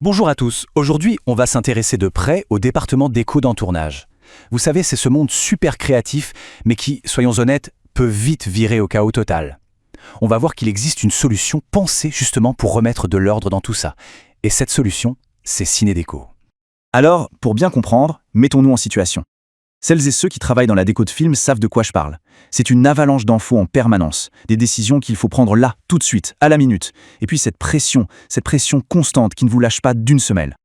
Bonjour à tous, aujourd'hui on va s'intéresser de près au département déco dans Tournage. Vous savez, c'est ce monde super créatif, mais qui, soyons honnêtes, peut vite virer au chaos total. On va voir qu'il existe une solution pensée justement pour remettre de l'ordre dans tout ça. Et cette solution, c'est Cinédéco. Alors, pour bien comprendre, mettons-nous en situation. Celles et ceux qui travaillent dans la déco de film savent de quoi je parle. C'est une avalanche d'infos en permanence, des décisions qu'il faut prendre là, tout de suite, à la minute. Et puis cette pression constante qui ne vous lâche pas d'une semelle.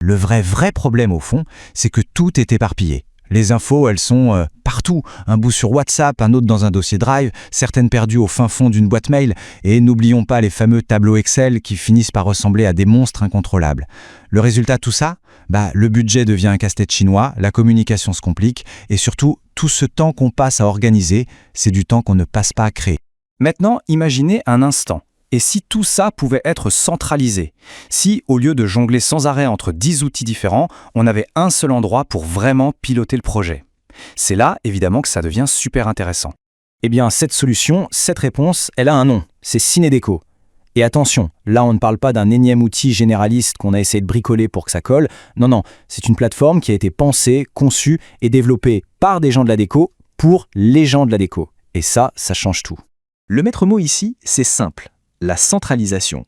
Le vrai problème au fond, c'est que tout est éparpillé. Les infos, elles sont partout. Un bout sur WhatsApp, un autre dans un dossier Drive, certaines perdues au fin fond d'une boîte mail. Et n'oublions pas les fameux tableaux Excel qui finissent par ressembler à des monstres incontrôlables. Le résultat de tout ça, le budget devient un casse-tête chinois, la communication se complique, et surtout, tout ce temps qu'on passe à organiser, c'est du temps qu'on ne passe pas à créer. Maintenant, imaginez un instant. Et si tout ça pouvait être centralisé? Si, au lieu de jongler sans arrêt entre 10 outils différents, on avait un seul endroit pour vraiment piloter le projet? C'est là, évidemment, que ça devient super intéressant. Eh bien, cette solution, cette réponse, elle a un nom, c'est Cinédéco. Et attention, là on ne parle pas d'un énième outil généraliste qu'on a essayé de bricoler pour que ça colle. Non, c'est une plateforme qui a été pensée, conçue et développée par des gens de la déco pour les gens de la déco. Et ça change tout. Le maître mot ici, c'est simple. La centralisation.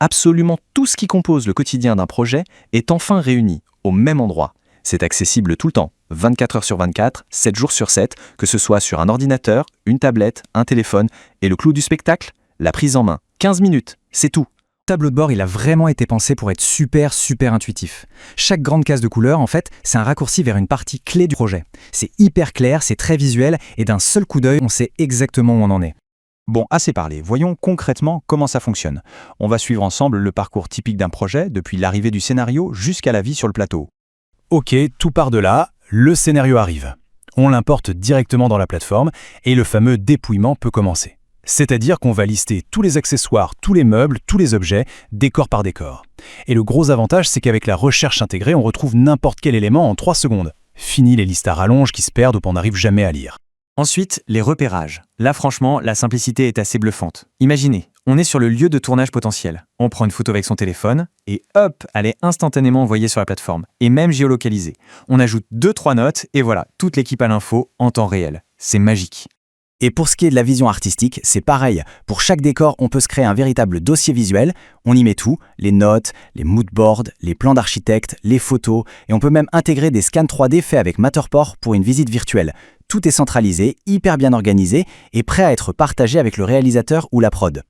Absolument tout ce qui compose le quotidien d'un projet est enfin réuni au même endroit. C'est accessible tout le temps, 24 heures sur 24, 7 jours sur 7, que ce soit sur un ordinateur, une tablette, un téléphone, et le clou du spectacle, la prise en main. 15 minutes, c'est tout. Le tableau de bord, il a vraiment été pensé pour être super intuitif. Chaque grande case de couleur, en fait, c'est un raccourci vers une partie clé du projet. C'est hyper clair, c'est très visuel, et d'un seul coup d'œil, on sait exactement où on en est. Bon, assez parlé, voyons concrètement comment ça fonctionne. On va suivre ensemble le parcours typique d'un projet, depuis l'arrivée du scénario jusqu'à la vie sur le plateau. Ok, tout part de là, le scénario arrive. On l'importe directement dans la plateforme et le fameux dépouillement peut commencer. C'est-à-dire qu'on va lister tous les accessoires, tous les meubles, tous les objets, décor par décor. Et le gros avantage, c'est qu'avec la recherche intégrée, on retrouve n'importe quel élément en 3 secondes. Fini les listes à rallonge qui se perdent ou qu'on n'arrive jamais à lire. Ensuite, les repérages. Là, franchement, la simplicité est assez bluffante. Imaginez, on est sur le lieu de tournage potentiel. On prend une photo avec son téléphone et hop, elle est instantanément envoyée sur la plateforme, et même géolocalisée. On ajoute 2-3 notes et voilà, toute l'équipe a l'info en temps réel. C'est magique. Et pour ce qui est de la vision artistique, c'est pareil. Pour chaque décor, on peut se créer un véritable dossier visuel. On y met tout, les notes, les moodboards, les plans d'architecte, les photos, et on peut même intégrer des scans 3D faits avec Matterport pour une visite virtuelle. Tout est centralisé, hyper bien organisé et prêt à être partagé avec le réalisateur ou la prod.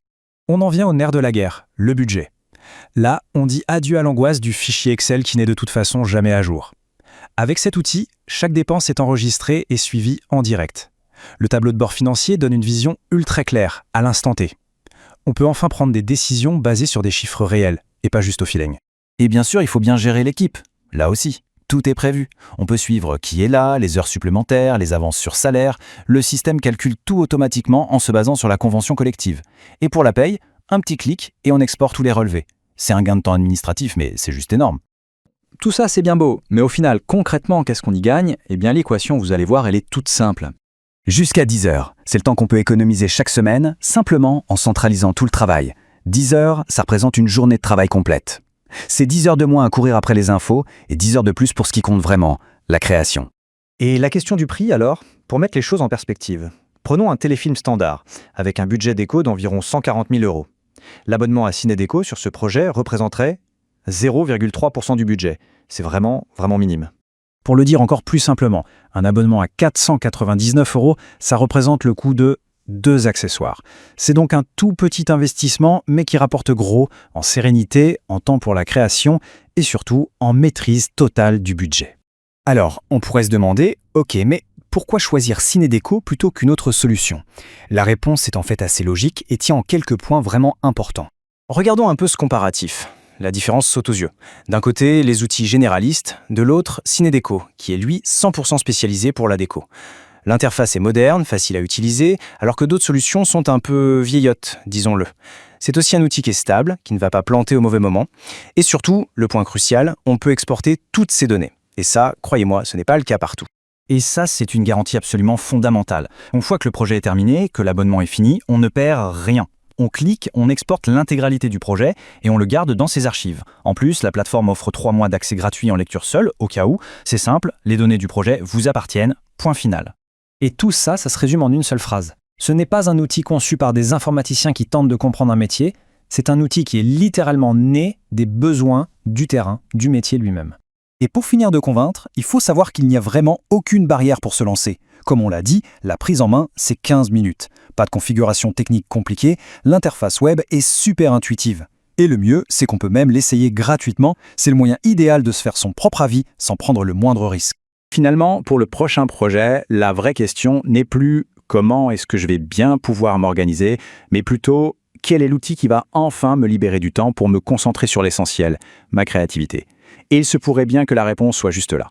On en vient au nerf de la guerre, le budget. Là, on dit adieu à l'angoisse du fichier Excel qui n'est de toute façon jamais à jour. Avec cet outil, chaque dépense est enregistrée et suivie en direct. Le tableau de bord financier donne une vision ultra claire, à l'instant T. On peut enfin prendre des décisions basées sur des chiffres réels, et pas juste au feeling. Et bien sûr, il faut bien gérer l'équipe. Là aussi, tout est prévu. On peut suivre qui est là, les heures supplémentaires, les avances sur salaire. Le système calcule tout automatiquement en se basant sur la convention collective. Et pour la paye, un petit clic et on exporte tous les relevés. C'est un gain de temps administratif, mais c'est juste énorme. Tout ça, c'est bien beau, mais au final, concrètement, qu'est-ce qu'on y gagne? Eh bien, l'équation, vous allez voir, elle est toute simple. Jusqu'à 10 heures, c'est le temps qu'on peut économiser chaque semaine, simplement en centralisant tout le travail. 10 heures, ça représente une journée de travail complète. C'est 10 heures de moins à courir après les infos et 10 heures de plus pour ce qui compte vraiment, la création. Et la question du prix alors, pour mettre les choses en perspective. Prenons un téléfilm standard, avec un budget déco d'environ 140 000 €. L'abonnement à Cinédéco sur ce projet représenterait 0,3% du budget. C'est vraiment minime. Pour le dire encore plus simplement, un abonnement à 499 €, ça représente le coût de 2 accessoires. C'est donc un tout petit investissement, mais qui rapporte gros, en sérénité, en temps pour la création, et surtout en maîtrise totale du budget. Alors, on pourrait se demander, ok, mais pourquoi choisir Cinédéco plutôt qu'une autre solution? La réponse est en fait assez logique et tient en quelques points vraiment importants. Regardons un peu ce comparatif. La différence saute aux yeux. D'un côté, les outils généralistes, de l'autre, Cinédéco, qui est lui 100% spécialisé pour la déco. L'interface est moderne, facile à utiliser, alors que d'autres solutions sont un peu vieillottes, disons-le. C'est aussi un outil qui est stable, qui ne va pas planter au mauvais moment. Et surtout, le point crucial, on peut exporter toutes ces données. Et ça, croyez-moi, ce n'est pas le cas partout. Et ça, c'est une garantie absolument fondamentale. Une fois que le projet est terminé, que l'abonnement est fini, on ne perd rien. on clique, on exporte l'intégralité du projet et on le garde dans ses archives. En plus, la plateforme offre 3 mois d'accès gratuit en lecture seule, au cas où. C'est simple, les données du projet vous appartiennent, point final. Et tout ça, ça se résume en une seule phrase. Ce n'est pas un outil conçu par des informaticiens qui tentent de comprendre un métier, c'est un outil qui est littéralement né des besoins du terrain, du métier lui-même. Et pour finir de convaincre, il faut savoir qu'il n'y a vraiment aucune barrière pour se lancer. Comme on l'a dit, la prise en main, c'est 15 minutes. Pas de configuration technique compliquée, l'interface web est super intuitive. Et le mieux, c'est qu'on peut même l'essayer gratuitement, c'est le moyen idéal de se faire son propre avis sans prendre le moindre risque. Finalement, pour le prochain projet, la vraie question n'est plus comment est-ce que je vais bien pouvoir m'organiser, mais plutôt quel est l'outil qui va enfin me libérer du temps pour me concentrer sur l'essentiel, ma créativité. Et il se pourrait bien que la réponse soit juste là.